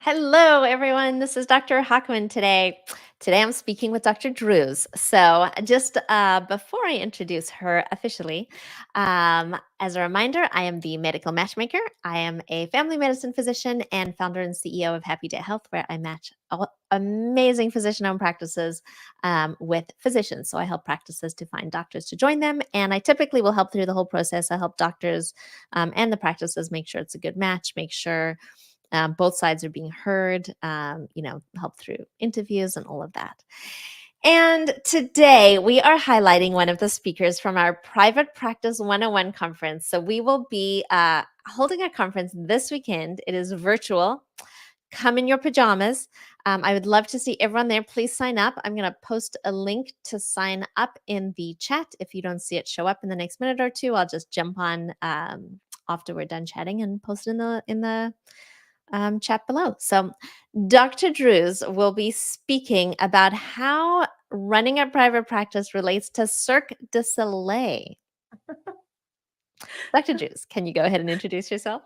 Hello, everyone. This is Dr. Hockman today. Today I'm speaking with Dr. Druz. So, just before I introduce her officially, as a reminder, I am the medical matchmaker. I am a family medicine physician and founder and CEO of Happy Day Health, where I match amazing physician owned practices with physicians. So, I help practices to find doctors to join them. And I typically will help through the whole process. I help doctors and the practices make sure it's a good match, make sure both sides are being heard, help through interviews and all of that. And today we are highlighting one of the speakers from our Private Practice 101 conference. So we will be holding a conference this weekend. It is virtual. Come in your pajamas. I would love to see everyone there. Please sign up. I'm going to post a link to sign up in the chat. If you don't see it show up in the next minute or two, I'll just jump on after we're done chatting and post it in the chat below. So, Dr. Druz will be speaking about how running a private practice relates to Cirque du Soleil. Dr. Druz, can you go ahead and introduce yourself?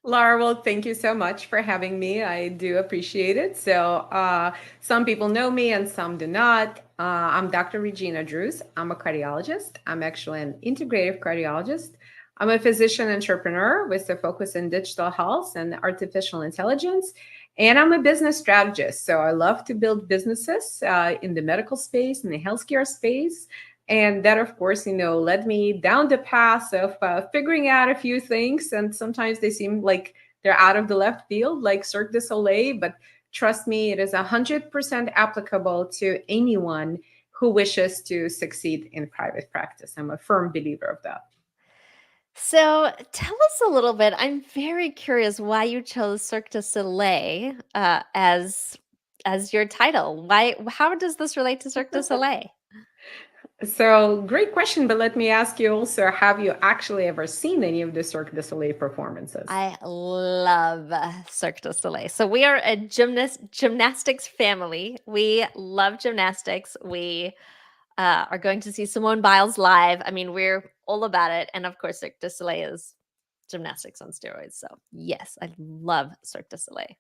Laura, well, thank you so much for having me. I do appreciate it. So, some people know me and some do not. I'm Dr. Regina Druz. I'm a cardiologist. I'm actually an integrative cardiologist. I'm a physician entrepreneur with a focus in digital health and artificial intelligence. And I'm a business strategist. So, I love to build businesses in the medical space, in the healthcare space. And that, of course, led me down the path of figuring out a few things. And sometimes they seem like they're out of the left field, like Cirque du Soleil. But trust me, it is 100% applicable to anyone who wishes to succeed in private practice. I'm a firm believer of that. So, tell us a little bit. I'm very curious why you chose Cirque du Soleil as your title. Why? How does this relate to Cirque du Soleil? So, great question. But let me ask you also, have you actually ever seen any of the Cirque du Soleil performances? I love Cirque du Soleil. So we are a gymnastics family. We love gymnastics. We are going to see Simone Biles live. I mean, we're all about it. And of course, Cirque du Soleil is gymnastics on steroids. So yes, I love Cirque du Soleil.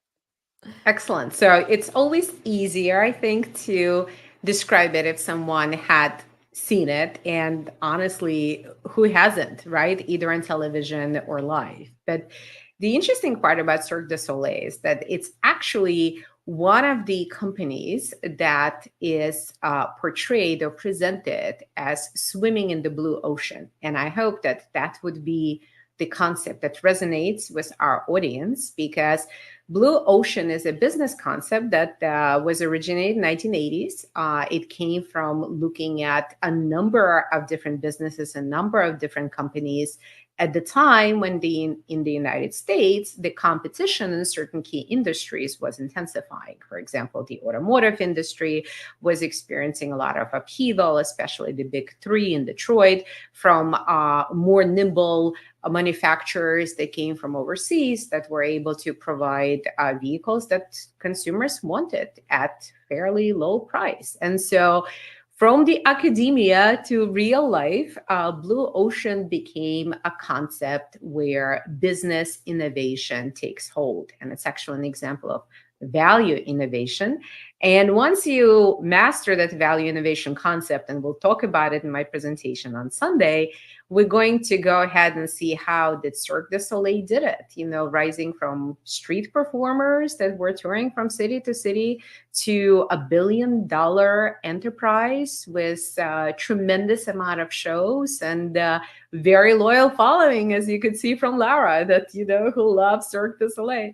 Excellent. So it's always easier, I think, to describe it if someone had seen it. And honestly, who hasn't, right? Either on television or live. But the interesting part about Cirque du Soleil is that it's actually one of the companies that is portrayed or presented as swimming in the blue ocean. And I hope that that would be the concept that resonates with our audience, because Blue Ocean is a business concept that was originated in 1980s. It came from looking at a number of different businesses, a number of different companies at the time when in the United States, the competition in certain key industries was intensifying. For example, the automotive industry was experiencing a lot of upheaval, especially the big three in Detroit, from more nimble manufacturers that came from overseas that were able to provide vehicles that consumers wanted at fairly low price. And so from the academia to real life, Blue Ocean became a concept where business innovation takes hold. And it's actually an example of value innovation. And once you master that value innovation concept, and we'll talk about it in my presentation on Sunday, we're going to go ahead and see how did Cirque du Soleil did it, rising from street performers that were touring from city to city to a $1 billion enterprise with a tremendous amount of shows and very loyal following, as you could see from Laura, that, who loves Cirque du Soleil.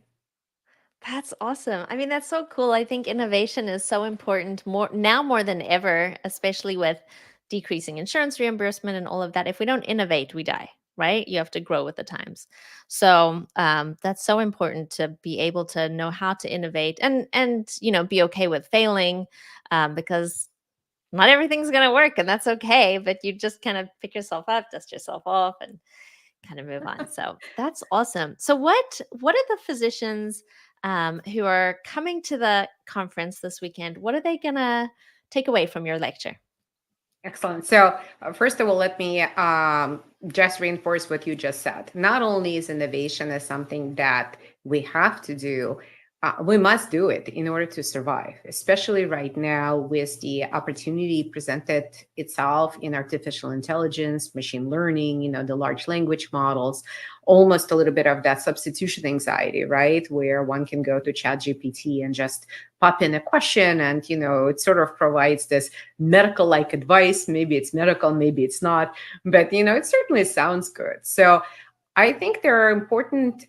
That's awesome. I mean, that's so cool. I think innovation is so important more than ever, especially with decreasing insurance reimbursement and all of that. If we don't innovate, we die, right? You have to grow with the times. So that's so important to be able to know how to innovate and be okay with failing, because not everything's going to work, and that's okay. But you just kind of pick yourself up, dust yourself off, and kind of move on. So that's awesome. So what are the physicians who are coming to the conference this weekend? What are they gonna take away from your lecture? Excellent. So, first of all, let me just reinforce what you just said. Not only is innovation is something that we have to do, we must do it in order to survive, especially right now with the opportunity presented itself in artificial intelligence, machine learning, the large language models, almost a little bit of that substitution anxiety, right? Where one can go to ChatGPT and just pop in a question and, it sort of provides this medical like advice. Maybe it's medical, maybe it's not, but, it certainly sounds good. So I think there are important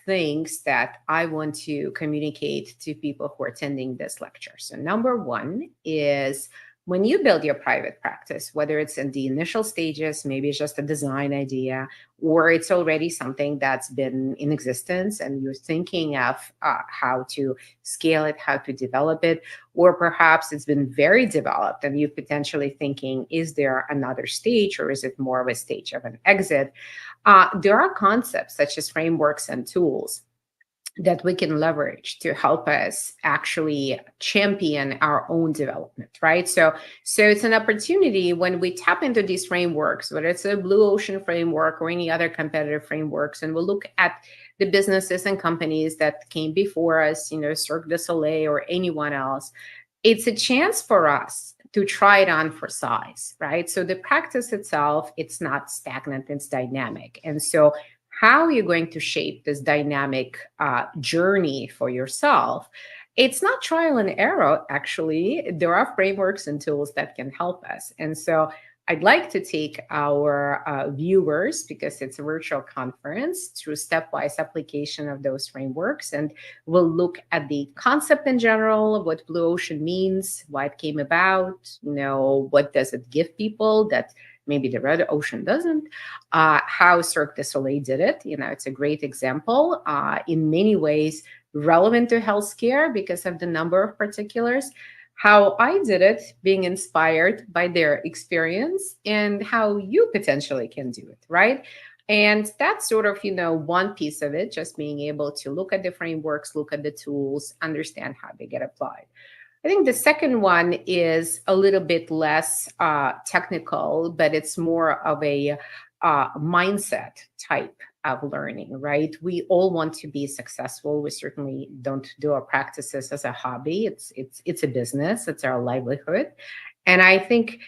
things that I want to communicate to people who are attending this lecture. So, number one is when you build your private practice, whether it's in the initial stages, maybe it's just a design idea, or it's already something that's been in existence and you're thinking of how to scale it, how to develop it, or perhaps it's been very developed and you're potentially thinking, is there another stage or is it more of a stage of an exit? There are concepts such as frameworks and tools that we can leverage to help us actually champion our own development, right? So it's an opportunity when we tap into these frameworks, whether it's a blue ocean framework or any other competitive frameworks, and we'll look at the businesses and companies that came before us, Cirque du Soleil or anyone else. It's a chance for us to try it on for size, right? So the practice itself, it's not stagnant, it's dynamic. And so how are you going to shape this dynamic journey for yourself? It's not trial and error, actually. There are frameworks and tools that can help us. And so I'd like to take our viewers, because it's a virtual conference, through stepwise application of those frameworks. And we'll look at the concept in general, what Blue Ocean means, why it came about, what does it give people that maybe the Red Ocean doesn't, how Cirque du Soleil did it. It's a great example, in many ways relevant to healthcare because of the number of particulars, how I did it, being inspired by their experience, and how you potentially can do it, right? And that's sort of, one piece of it, just being able to look at the frameworks, look at the tools, understand how they get applied. I think the second one is a little bit less technical, but it's more of a mindset type of learning, right? We all want to be successful. We certainly don't do our practices as a hobby. It's a business. It's our livelihood. And I think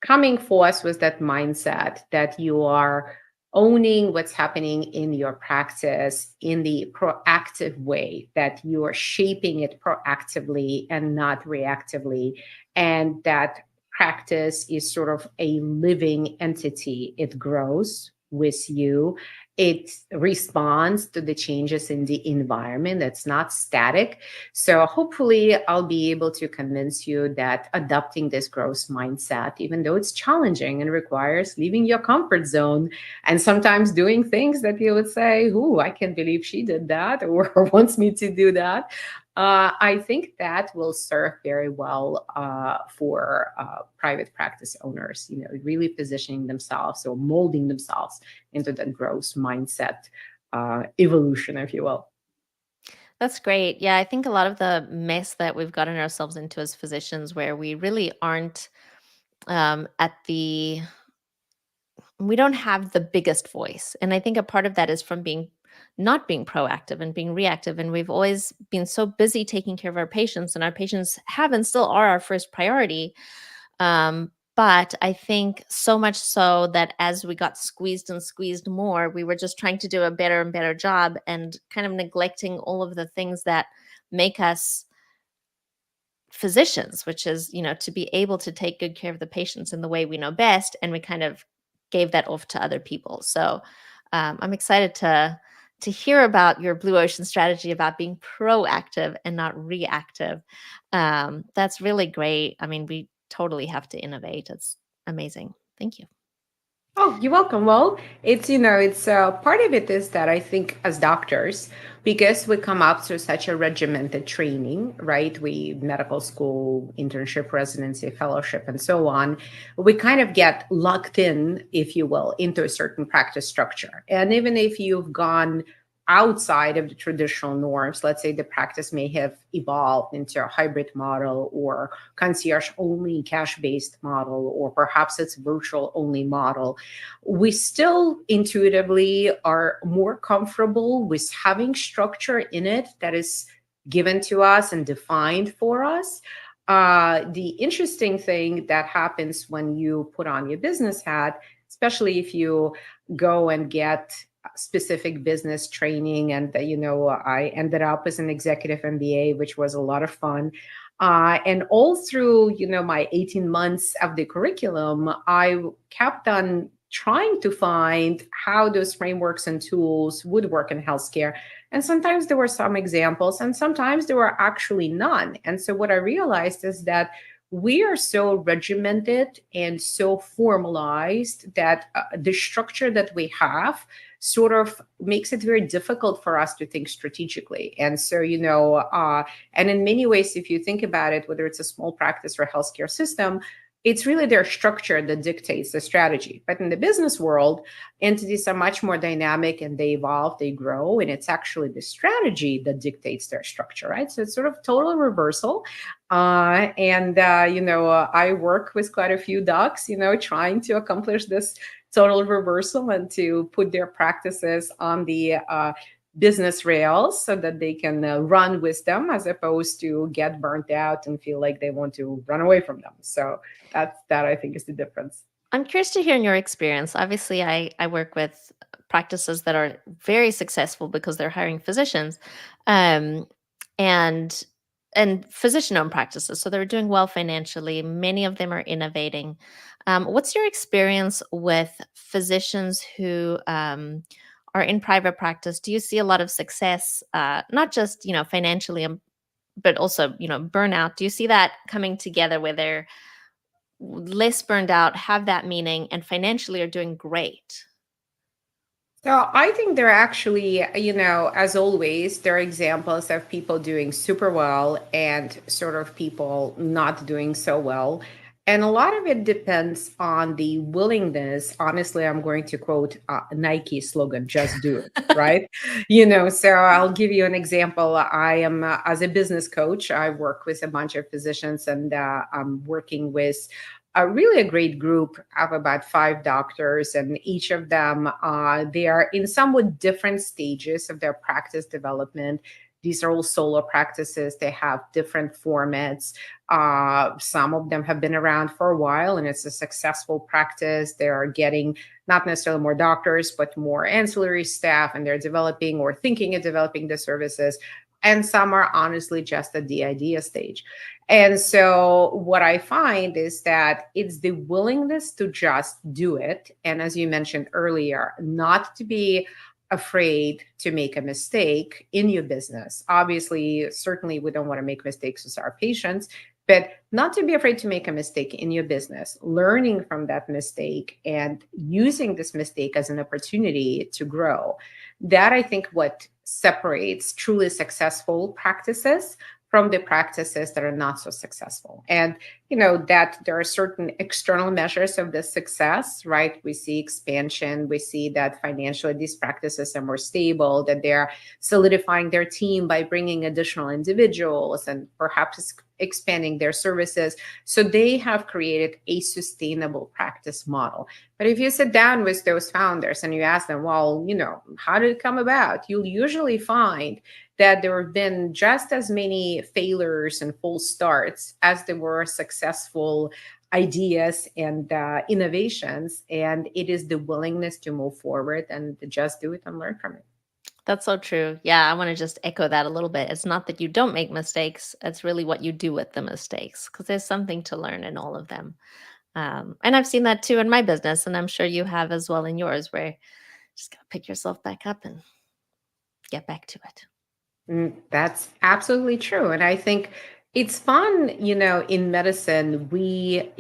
coming for us was that mindset that you are owning what's happening in your practice in the proactive way, that you are shaping it proactively and not reactively, and that practice is sort of a living entity. It grows with you. It responds to the changes in the environment. That's not static. So hopefully I'll be able to convince you that adopting this growth mindset, even though it's challenging and requires leaving your comfort zone and sometimes doing things that you would say, "Ooh, I can't believe she did that," or wants me to do that. I think that will serve very well for private practice owners, really positioning themselves or molding themselves into that growth mindset evolution, if you will. That's great. Yeah, I think a lot of the mess that we've gotten ourselves into as physicians, where we really aren't at the we don't have the biggest voice. And I think a part of that is from not being proactive and being reactive. And we've always been so busy taking care of our patients, and our patients have and still are our first priority. But I think so much so that as we got squeezed and squeezed more, we were just trying to do a better and better job and kind of neglecting all of the things that make us physicians, which is, to be able to take good care of the patients in the way we know best. And we kind of gave that off to other people. So I'm excited to hear about your blue ocean strategy about being proactive and not reactive. That's really great. I mean, we totally have to innovate. It's amazing. Thank you. Oh, you're welcome. Well, it's part of it is that I think as doctors, because we come up through such a regimented training, right? We medical school, internship, residency, fellowship, and so on. We kind of get locked in, if you will, into a certain practice structure. And even if you've gone outside of the traditional norms, let's say the practice may have evolved into a hybrid model or concierge only cash based model, or perhaps it's virtual only model, we still intuitively are more comfortable with having structure in it that is given to us and defined for us. The interesting thing that happens when you put on your business hat, especially if you go and get specific business training, and I ended up as an executive MBA, which was a lot of fun. And all through my 18 months of the curriculum, I kept on trying to find how those frameworks and tools would work in healthcare. And sometimes there were some examples, and sometimes there were actually none. And so what I realized is that we are so regimented and so formalized that the structure that we have sort of makes it very difficult for us to think strategically. And so, and in many ways, if you think about it, whether it's a small practice or healthcare system, it's really their structure that dictates the strategy. But in the business world, entities are much more dynamic and they evolve, they grow, and it's actually the strategy that dictates their structure, right? So it's sort of total reversal. I work with quite a few docs, trying to accomplish this total reversal and to put their practices on the business rails so that they can run with them, as opposed to get burnt out and feel like they want to run away from them. So that I think is the difference. I'm curious to hear in your experience. Obviously, I work with practices that are very successful because they're hiring physicians, um, and physician-owned practices. So they're doing well financially. Many of them are innovating. What's your experience with physicians who are in private practice? Do you see a lot of success, not just financially, but also burnout? Do you see that coming together where they're less burned out, have that meaning, and financially are doing great? So I think there are actually, as always, there are examples of people doing super well and sort of people not doing so well. And a lot of it depends on the willingness. Honestly, I'm going to quote Nike slogan, just do it, right? So I'll give you an example. I am, as a business coach, I work with a bunch of physicians, and I'm working with really a great group of about 5 doctors, and each of them, they are in somewhat different stages of their practice development. These are all solo practices. They have different formats. Some of them have been around for a while and it's a successful practice. They are getting not necessarily more doctors, but more ancillary staff, and they're developing or thinking of developing the services. And some are honestly just at the idea stage. And so what I find is that it's the willingness to just do it. And as you mentioned earlier, not to be afraid to make a mistake in your business. Obviously, certainly we don't want to make mistakes with our patients, but not to be afraid to make a mistake in your business, learning from that mistake and using this mistake as an opportunity to grow. That, I think, what separates truly successful practices from the practices that are not so successful. And that there are certain external measures of the success, right? We see expansion, we see that financially these practices are more stable, that they're solidifying their team by bringing additional individuals and perhaps expanding their services. So they have created a sustainable practice model. But if you sit down with those founders and you ask them, well, how did it come about? You'll usually find that there have been just as many failures and false starts as there were successful ideas and innovations. And it is the willingness to move forward and to just do it and learn from it. That's so true. Yeah, I want to just echo that a little bit. It's not that you don't make mistakes, it's really what you do with the mistakes, because there's something to learn in all of them. And I've seen that too in my business, and I'm sure you have as well in yours, where you just got to pick yourself back up and get back to it. That's absolutely true. And I think it's fun, in medicine, we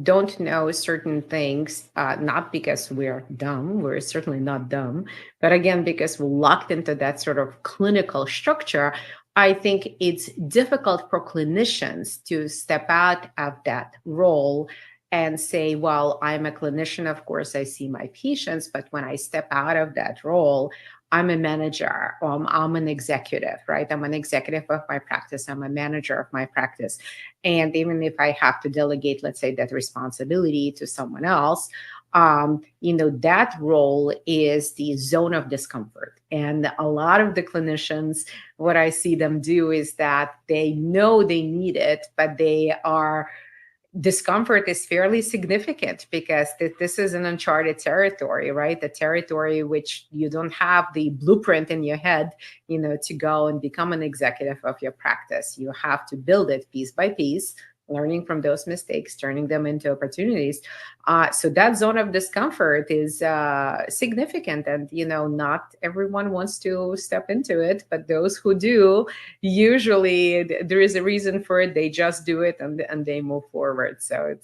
don't know certain things, not because we're dumb, we're certainly not dumb, but again, because we're locked into that sort of clinical structure. I think it's difficult for clinicians to step out of that role and say, well, I'm a clinician, of course, I see my patients, but when I step out of that role, I'm a manager, or I'm an executive, right? I'm an executive of my practice. I'm a manager of my practice. And even if I have to delegate, let's say, that responsibility to someone else, that role is the zone of discomfort. And a lot of the clinicians, what I see them do is that they know they need it, but they are discomfort is fairly significant because this is an uncharted territory, right? The territory which you don't have the blueprint in your head, to go and become an executive of your practice. You have to build it piece by piece, learning from those mistakes, turning them into opportunities. So that zone of discomfort is significant, and not everyone wants to step into it, but those who do, usually there is a reason for it. They just do it, and they move forward. So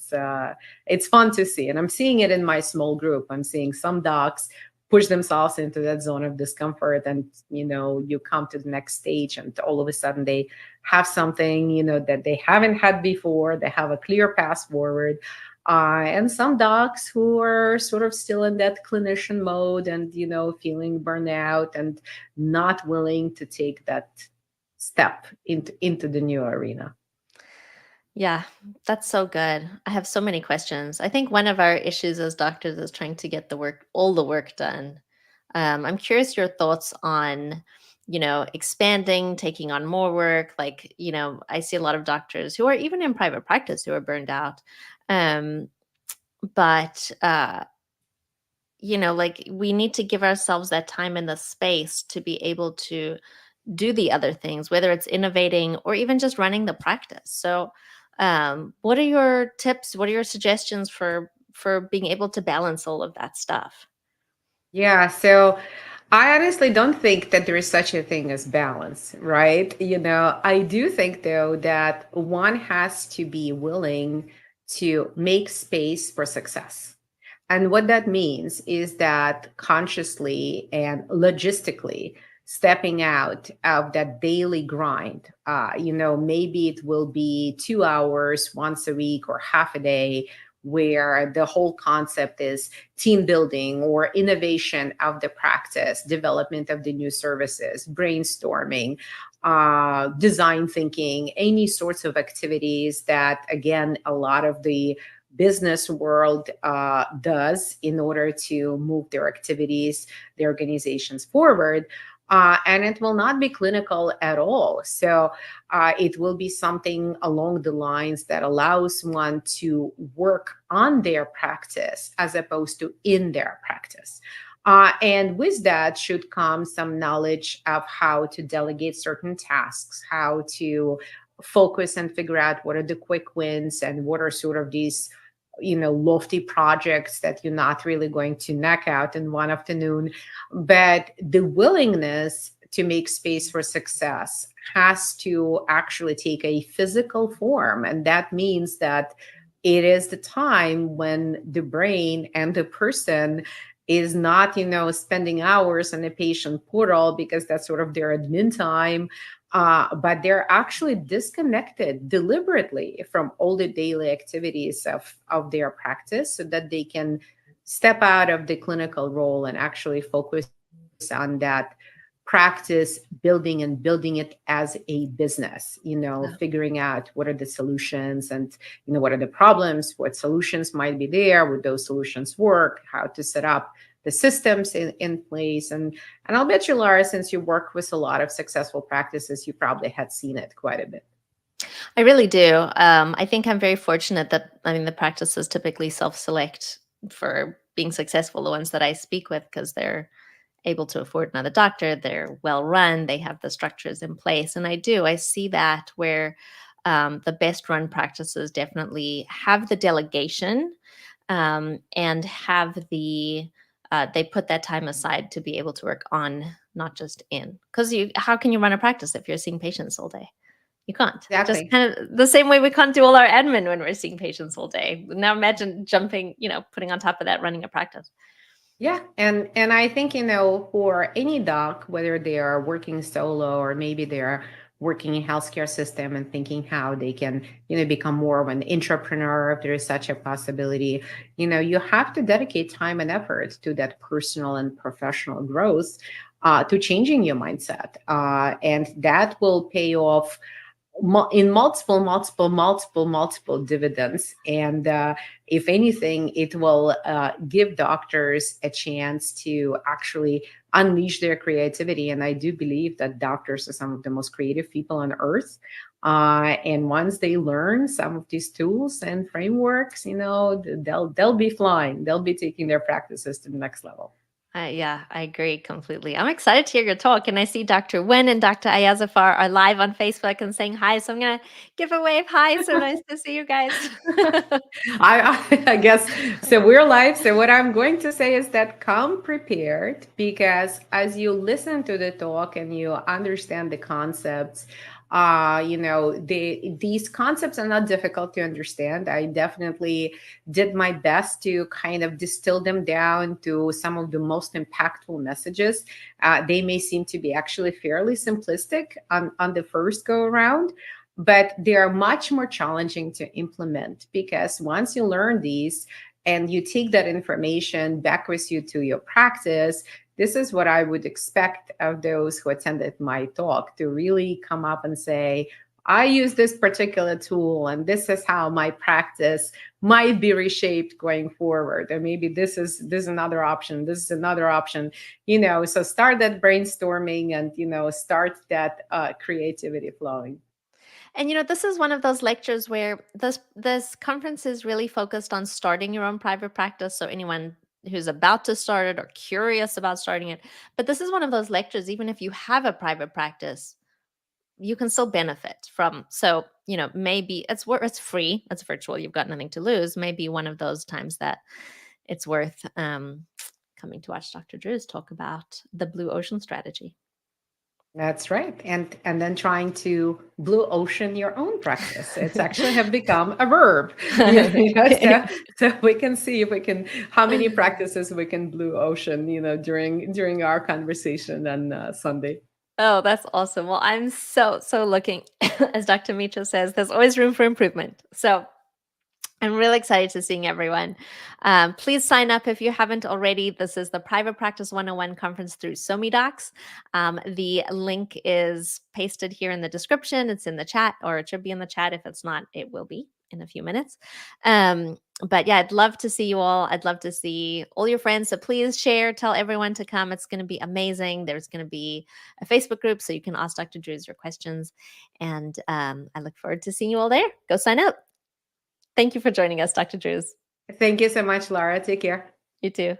it's fun to see, and I'm seeing it in my small group. I'm seeing some docs push themselves into that zone of discomfort, and you come to the next stage, and all of a sudden they have something that they haven't had before. They have a clear path forward. And some docs who are sort of still in that clinician mode and feeling burnout and not willing to take that step into the new arena. Yeah, that's so good. I have so many questions. I think one of our issues as doctors is trying to get all the work done. I'm curious your thoughts on, expanding, taking on more work. Like, I see a lot of doctors who are even in private practice who are burned out. Um, but like we need to give ourselves that time and the space to be able to do the other things, whether it's innovating or even just running the practice. So, what are your tips? What are your suggestions for being able to balance all of that stuff? Yeah, so I honestly don't think that there is such a thing as balance, right? I do think though that one has to be willing to make space for success. And what that means is that consciously and logistically stepping out of that daily grind. Maybe it will be 2 hours once a week or half a day, where the whole concept is team building or innovation of the practice, development of the new services, brainstorming, design thinking, any sorts of activities that, again, a lot of the business world does in order to move their activities, their organizations forward. And it will not be clinical at all. So it will be something along the lines that allows one to work on their practice as opposed to in their practice. And with that should come some knowledge of how to delegate certain tasks, how to focus and figure out what are the quick wins and what are sort of these lofty projects that you're not really going to knock out in one afternoon. But the willingness to make space for success has to actually take a physical form. And that means that it is the time when the brain and the person is not, spending hours on a patient portal because that's sort of their admin time, but they're actually disconnected deliberately from all the daily activities of their practice so that they can step out of the clinical role and actually focus on that practice building it as a business, Yeah. figuring out what are the solutions and, what are the problems, what solutions might be there, would those solutions work, how to set up the systems in place. And I'll bet you, Laura, since you work with a lot of successful practices, you probably had seen it quite a bit. I really do. I think I'm very fortunate that, the practices typically self-select for being successful, the ones that I speak with, because they're able to afford another doctor, they're well run, they have the structures in place. And I see that where the best run practices definitely have the delegation, and have they put that time aside to be able to work on, not just in. Because how can you run a practice if you're seeing patients all day? You can't. Just Exactly. kind of the same way we can't do all our admin when we're seeing patients all day. Now imagine jumping, putting on top of that, running a practice. Yeah, and I think for any doc, whether they are working solo or maybe they are working in healthcare system and thinking how they can become more of an entrepreneur if there is such a possibility, you have to dedicate time and effort to that personal and professional growth, to changing your mindset, and that will pay off in multiple dividends. And if anything, it will give doctors a chance to actually unleash their creativity. And I do believe that doctors are some of the most creative people on earth. And once they learn some of these tools and frameworks, they'll be flying. They'll be taking their practices to the next level. Yeah, I agree completely. I'm excited to hear your talk, and I see Dr. Wen and Dr. Ayazafar are live on Facebook and saying hi. So I'm gonna give a wave. Hi, so nice to see you guys. I guess so. We're live. So what I'm going to say is that come prepared, because as you listen to the talk and you understand the concepts, these concepts are not difficult to understand. I definitely did my best to kind of distill them down to some of the most impactful messages. They may seem to be actually fairly simplistic on the first go around, but they are much more challenging to implement, because once you learn these and you take that information back with you to your practice, this is what I would expect of those who attended my talk, to really come up and say, I use this particular tool and this is how my practice might be reshaped going forward. Or maybe this is another option. This is another option. So start that brainstorming and start that creativity flowing. And this is one of those lectures where this conference is really focused on starting your own private practice. So anyone who's about to start it or curious about starting it. But this is one of those lectures, even if you have a private practice, you can still benefit from. So, maybe it's free, it's virtual, you've got nothing to lose. Maybe one of those times that it's worth coming to watch Dr. Druz talk about the blue ocean strategy. That's right. And then trying to blue ocean your own practice. It's actually have become a verb. So we can see if we can how many practices we can blue ocean, during our conversation on Sunday. Oh, that's awesome. Well, I'm so looking, as Dr. Mitra says, there's always room for improvement. So I'm really excited to seeing everyone. Please sign up if you haven't already. This is the Private Practice 101 conference through SomiDocs. The link is pasted here in the description. It's in the chat, or it should be in the chat. If it's not, it will be in a few minutes. But yeah, I'd love to see you all. I'd love to see all your friends. So please share, tell everyone to come. It's going to be amazing. There's going to be a Facebook group so you can ask Dr. Druz your questions. And I look forward to seeing you all there. Go sign up. Thank you for joining us, Dr. Druz. Thank you so much, Laura. Take care. You too.